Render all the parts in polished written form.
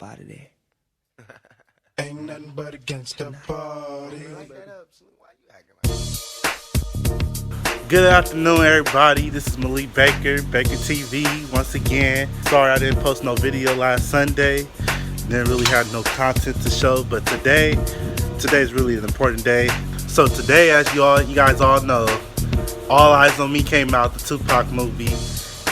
up out of there. Ain't nothing but against the party. Good afternoon, everybody. This is Malik Baker, Baker TV. Once again, sorry I didn't post no video last Sunday. Didn't really have no content to show, but today's really an important day. So today, as you guys all know, All Eyez on Me came out, the Tupac movie,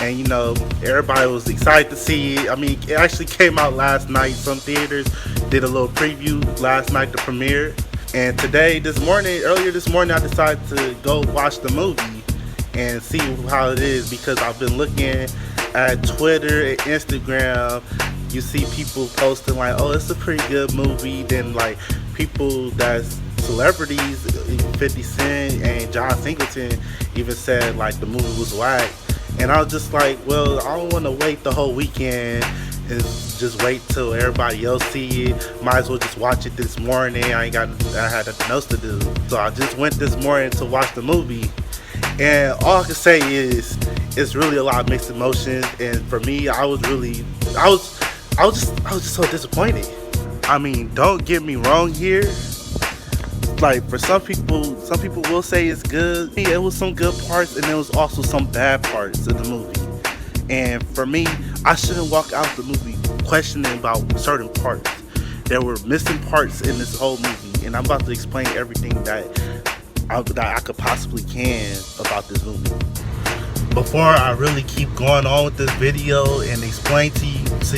and you know everybody was excited to see it. I mean, it actually came out last night. Some theaters did a little preview last night, the premiere. And earlier this morning, I decided to go watch the movie and see how it is, because I've been looking at Twitter and Instagram. You see people posting like, oh, it's a pretty good movie. Then like people that's celebrities, 50 Cent and John Singleton even said like the movie was whack. And I was just like, well, I don't want to wait the whole weekend and just wait till everybody else see it. Might as well just watch it this morning. I had nothing else to do. So I just went this morning to watch the movie. And all I can say is it's really a lot of mixed emotions. And for me, I was just so disappointed. I mean, don't get me wrong here. Like for some people will say it's good. It was some good parts, and there was also some bad parts of the movie. And for me, I shouldn't walk out the movie questioning about certain parts. There were missing parts in this whole movie, and I'm about to explain everything that I could possibly can about this movie. Before I really keep going on with this video and explain to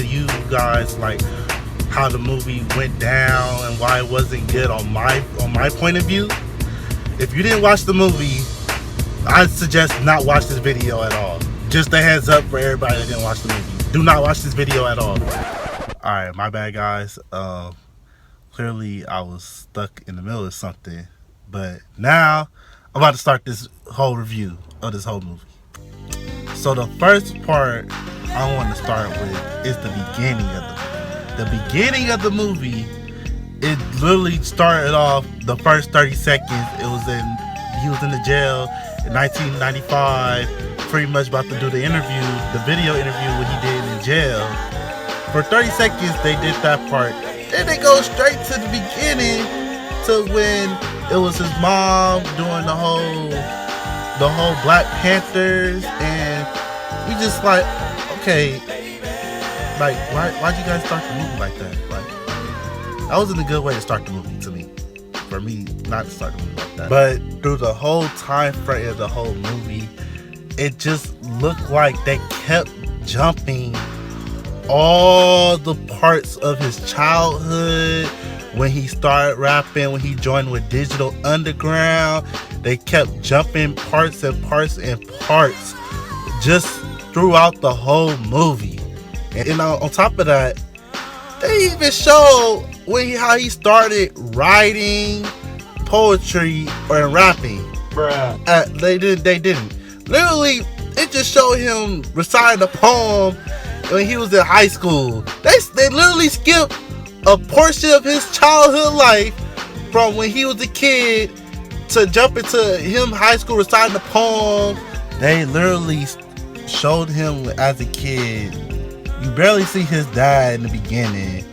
you guys like how the movie went down and why it wasn't good on my point of view, if you didn't watch the movie, I'd suggest not watch this video at all. Just a heads up for everybody that didn't watch the movie. Do not watch this video at all. Alright, my bad guys. Clearly I was stuck in the middle of something. But now I'm about to start this whole review of this whole movie. So the first part I want to start with is the beginning of the movie. The beginning of the movie, it literally started off the first 30 seconds. He was in the jail in 1995, pretty much about to do the video interview what he did in jail. For 30 seconds they did that part. Then they go straight to the beginning to when it was his mom doing the whole Black Panthers, and we just like, okay, like why'd you guys start the movie like that? Like that wasn't a good way to start the movie to me. For me, not to start the movie like that. But through the whole time frame of the whole movie, it just looked like they kept jumping all the parts of his childhood. When he started rapping, when he joined with Digital Underground, they kept jumping parts and parts and parts just throughout the whole movie. And you know, on top of that, they even showed how he started writing poetry or rapping. Bruh. They didn't. Literally, it just showed him reciting a poem when he was in high school. They literally skipped a portion of his childhood life from when he was a kid to jump into him high school reciting a poem. They literally showed him as a kid. You barely see his dad in the beginning.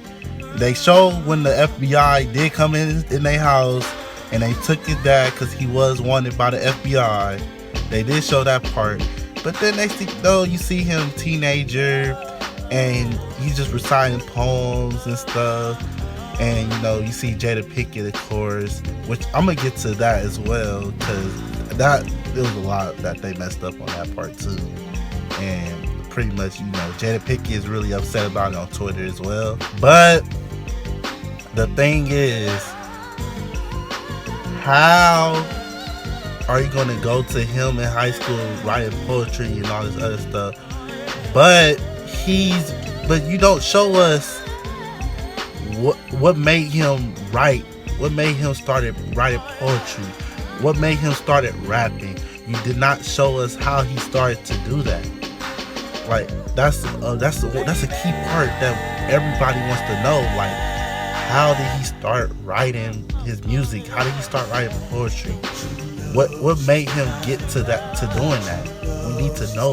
They showed when the FBI did come in their house and they took his dad because he was wanted by the FBI. They did show that part. But then you see him teenager, and he's just reciting poems and stuff. And you know, you see Jada Pinkett, of course, which I'm gonna get to that as well, because there was a lot that they messed up on that part too. And pretty much, you know, Jada Pinkett is really upset about it on Twitter as well. But the thing is, how are you gonna go to him in high school writing poetry and all this other stuff? But you don't show us what made him write, what made him started writing poetry, what made him started rapping. You did not show us how he started to do that. Like that's a key part that everybody wants to know. Like, how did he start writing his music? How did he start writing poetry? What made him get to doing that? We need to know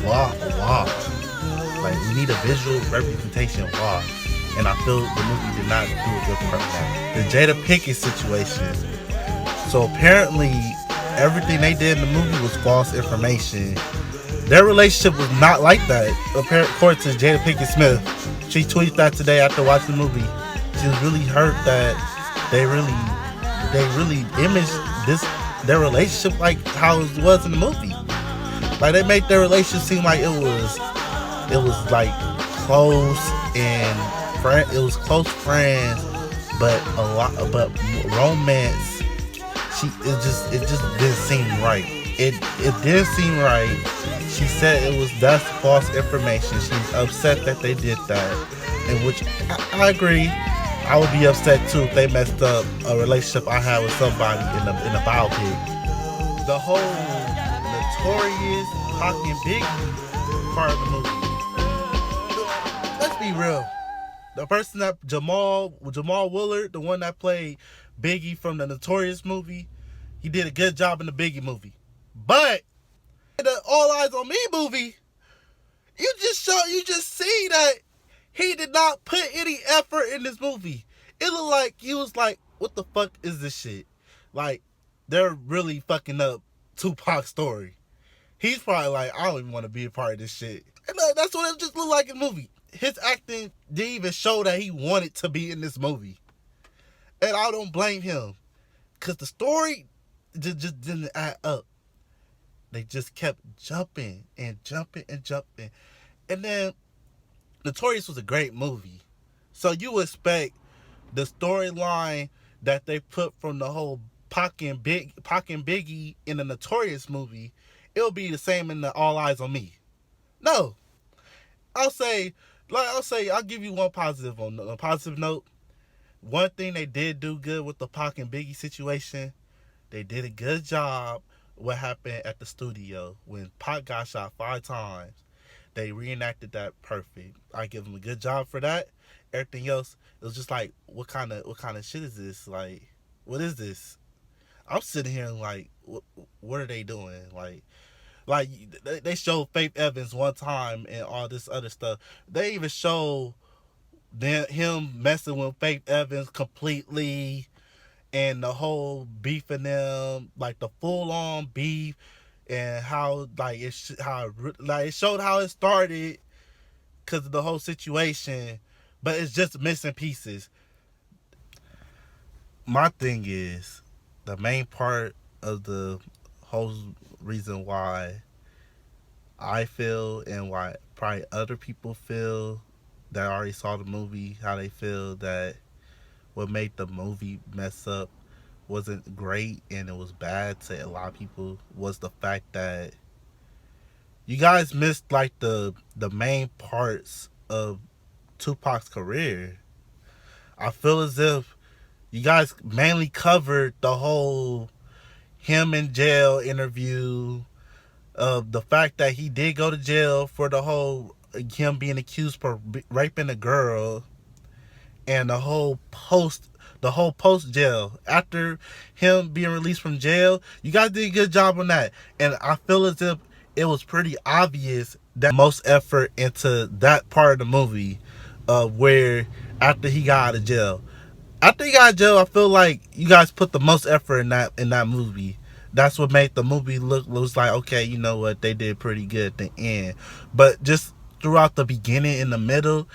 why. Like, we need a visual representation of why. and I feel the movie did not do a good part of that. The Jada Pinkett situation. So apparently, everything they did in the movie was false information. Their relationship was not like that. According to Jada Pinkett Smith, she tweeted that today after watching the movie. She was really hurt that they really imaged this their relationship like how it was in the movie. Like they made their relationship seem like it was like close and it was close friends, but a lot but romance. It just didn't seem right. It didn't seem right. She said that's false information. She's upset that they did that, in which I agree. I would be upset too if they messed up a relationship I had with somebody in a biopic. The whole notorious Pac and Biggie part of the movie. Let's be real. The person that Jamal Willard, the one that played Biggie from the Notorious movie, he did a good job in the Biggie movie. But the All Eyes on Me movie, you just see that he did not put any effort in this movie. It looked like he was like, what the fuck is this shit? Like, they're really fucking up Tupac's story. He's probably like, I don't even want to be a part of this shit. And that's what it just looked like in the movie. His acting didn't even show that he wanted to be in this movie. And I don't blame him. Because the story just didn't add up. They just kept jumping and jumping and jumping. And then Notorious was a great movie. So you expect the storyline that they put from the whole Pac and Biggie in the Notorious movie, it'll be the same in the All Eyes on Me. No. I'll give you one positive on a positive note. One thing they did do good with the Pac and Biggie situation, they did a good job what happened at the studio when Pac got shot 5 times. They reenacted that perfect. I give them a good job for that. Everything else, it was just like, what kind of shit is this? Like, what is this? I'm sitting here like, what are they doing? Like they showed Faith Evans one time and all this other stuff. They even showed him messing with Faith Evans completely, and the whole beefing them, like the full on beef, and how it showed how it started because of the whole situation, but it's just missing pieces. My thing is, the main part of the whole reason why I feel and why probably other people feel that already saw the movie, how they feel that what made the movie mess up wasn't great and it was bad to a lot of people, was the fact that you guys missed like the main parts of Tupac's career. I feel as if you guys mainly covered the whole him in jail interview, of the fact that he did go to jail for the whole him being accused for raping a girl, and the whole post jail after him being released from jail. You guys did a good job on that, and I feel as if it was pretty obvious that most effort into that part of the movie, where after he got out of jail. After he got out of jail, I feel like you guys put the most effort in that movie. That's what made the movie was like, okay, you know what, they did pretty good at the end. But just throughout the beginning and the middle,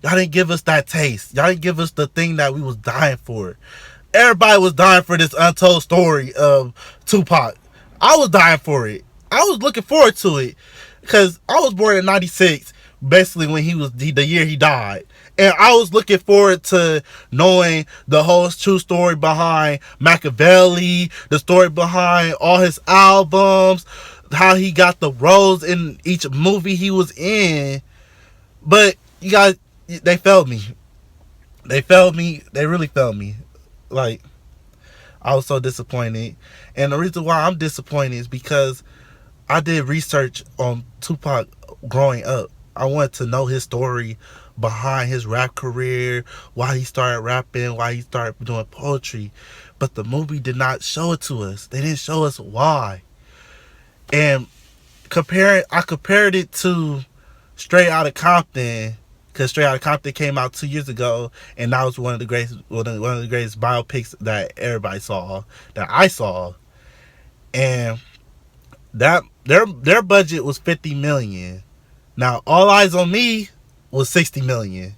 y'all didn't give us that taste. Y'all didn't give us the thing that we was dying for. Everybody was dying for this untold story of Tupac. I was dying for it. I was looking forward to it because I was born in '96, basically when he was the year he died. And I was looking forward to knowing the whole true story behind Machiavelli, the story behind all his albums, how he got the roles in each movie he was in. But you guys, they failed me. They failed me. They really failed me. Like, I was so disappointed. And the reason why I'm disappointed is because I did research on Tupac growing up. I wanted to know his story behind his rap career, why he started rapping, why he started doing poetry. But the movie did not show it to us. They didn't show us why. And I compared it to Straight Outta Compton, because Straight Outta Compton came out 2 years ago, and that was one of the greatest biopics that everybody saw, that I saw, and that their budget was 50 million. Now All Eyes on Me was 60 million.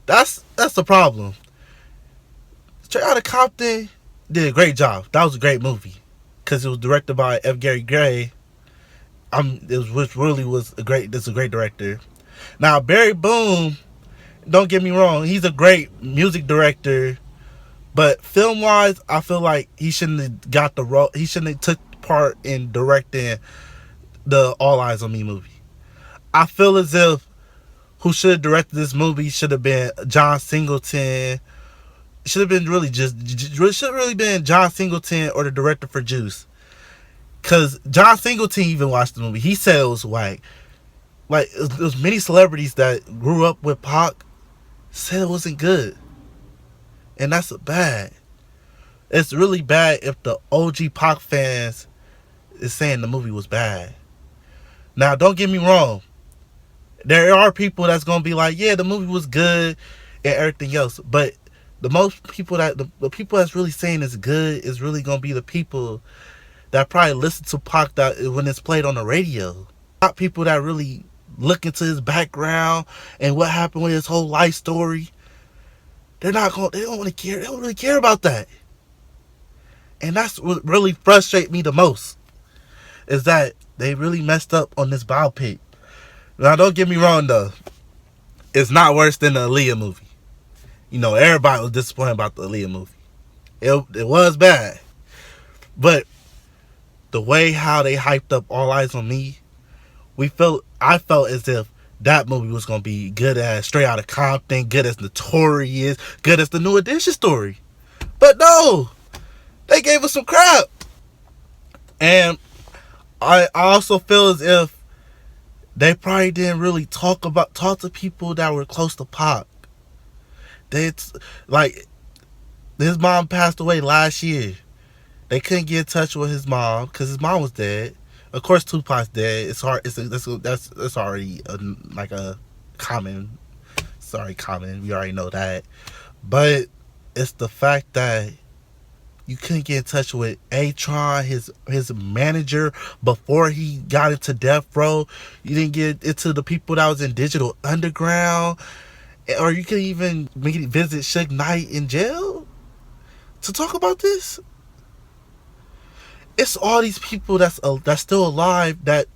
That's the problem. Straight Outta Compton did a great job. That was a great movie because it was directed by F. Gary Gray. Which really was a great. This is a great director. Now Barry Boone, don't get me wrong, he's a great music director, but film wise, I feel like he shouldn't have got the role. He shouldn't have took part in directing the All Eyes on Me movie. I feel as if who should have directed this movie should have been John Singleton. Should have been should have really been John Singleton or the director for Juice. Cause John Singleton even watched the movie. He said it was whack. Like it was many celebrities that grew up with Pac said it wasn't good, and that's bad. It's really bad if the OG Pac fans is saying the movie was bad. Now, don't get me wrong. There are people that's gonna be like, yeah, the movie was good and everything else, but the most people the people that's really saying it's good is really gonna be the people that probably listen to Pac that when it's played on the radio. Not people that really look into his background and what happened with his whole life story. They don't want to care. They don't really care about that. And that's what really frustrates me the most, is that they really messed up on this biopic. Now, don't get me wrong though, it's not worse than the Aaliyah movie. You know, everybody was disappointed about the Aaliyah movie. It was bad, but the way how they hyped up All Eyes on Me, I felt as if that movie was gonna be good as Straight Outta Compton, good as Notorious, good as the New Edition story. But no, they gave us some crap. And I also feel as if they probably didn't really talk to people that were close to Pac. Like, his mom passed away last year. They couldn't get in touch with his mom because his mom was dead. Of course, Tupac's dead. It's hard. That's already like a common. Sorry, common. We already know that. But it's the fact that you couldn't get in touch with A-Tron, his manager, before he got into Death Row. You didn't get into the people that was in Digital Underground, or you couldn't even visit Suge Knight in jail to talk about this. It's all these people that's still alive that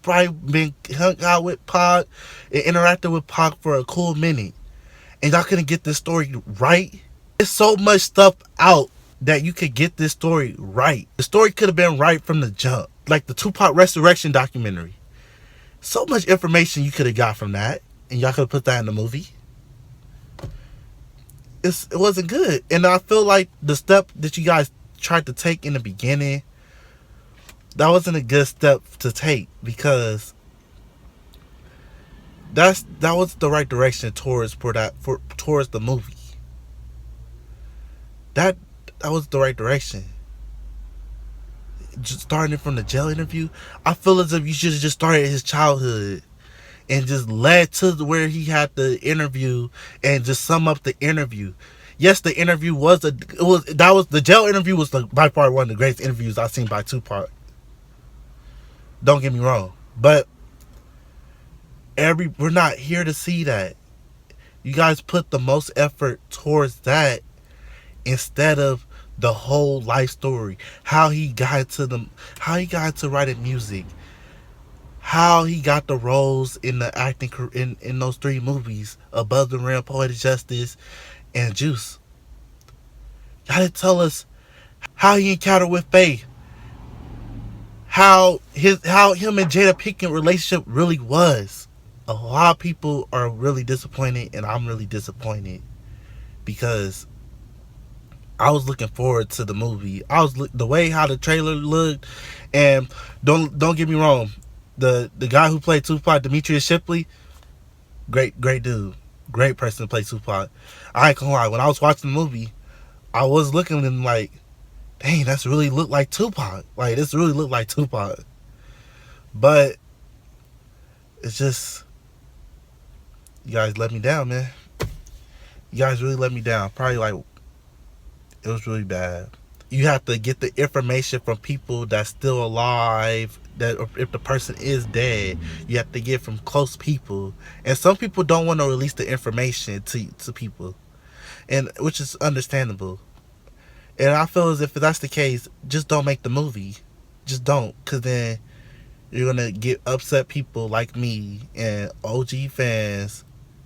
probably been hung out with Pac and interacted with Pac for a cool minute, and y'all couldn't get this story right. There's so much stuff out that you could get this story right. The story could have been right from the jump, like the Tupac Resurrection documentary. So much information you could have got from that, and y'all could have put that in the movie. It wasn't good, and I feel like the step that you guys tried to take in the beginning, that wasn't a good step to take, because that was the right direction towards the movie. That was the right direction. Just starting from the jail interview, I feel as if you should have just started his childhood and just led to where he had the interview and just sum up the interview. Yes, the interview the jail interview was by far one of the greatest interviews I've seen by Tupac. Don't get me wrong, but we're not here to see that. You guys put the most effort towards that instead of the whole life story. How he got to writing music, how he got the roles in the acting in those 3 movies, Above the Rim, Poetic Justice, and Juice. Y'all didn't tell us how he encountered with Faye, how him and Jada Pinkett relationship really was. A lot of people are really disappointed, and I'm really disappointed, because I was looking forward to the movie. The way how the trailer looked, and don't get me wrong, the guy who played Tupac, Demetrius Shipley, great dude, great person to play Tupac. I ain't gonna lie, when I was watching the movie, I was looking and like, dang, that's really looked like Tupac. Like, this really looked like Tupac. But it's just, You guys let me down, man. You guys really let me down. Probably like it was really bad. You have to get the information from people that's still alive. That if the person is dead, you have to get from close people. And some people don't want to release the information to people, and which is understandable. And I feel as if that's the case, just don't make the movie. Just don't, because then you're gonna get upset people like me and OG fans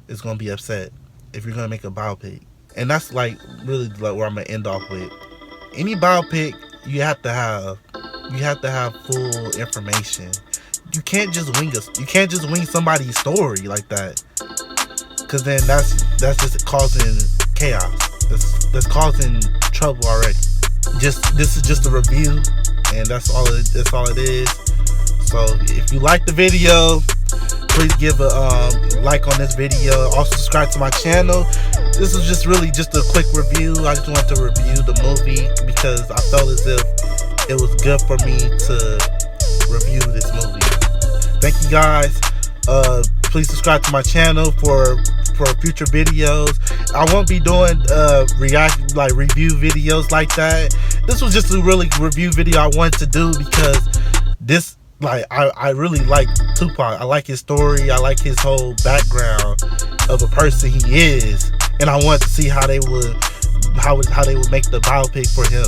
is gonna be upset if you're gonna make a biopic. And that's like really like where I'm gonna end off with. Any biopic you have to have full information. You can't just wing somebody's story like that, because then that's just causing chaos. That's causing trouble already. This is just a review, and that's all it is. So if you like the video, please give a like on this video. Also subscribe to my channel. This is just really just a quick review. I just wanted to review the movie because I felt as if it was good for me to review this movie. Thank you guys. Please subscribe to my channel for future videos. I won't be doing review videos like that. This was just a really review video I wanted to do because this I really like Tupac. I like his story. I like his whole background of a person he is, and I wanted to see how they would make the biopic for him.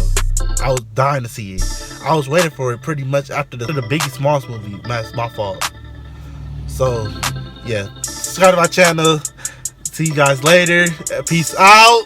I was dying to see it. I was waiting for it pretty much after the Biggie Smalls movie. That's my fault. So yeah, subscribe to my channel. See you guys later. Peace out.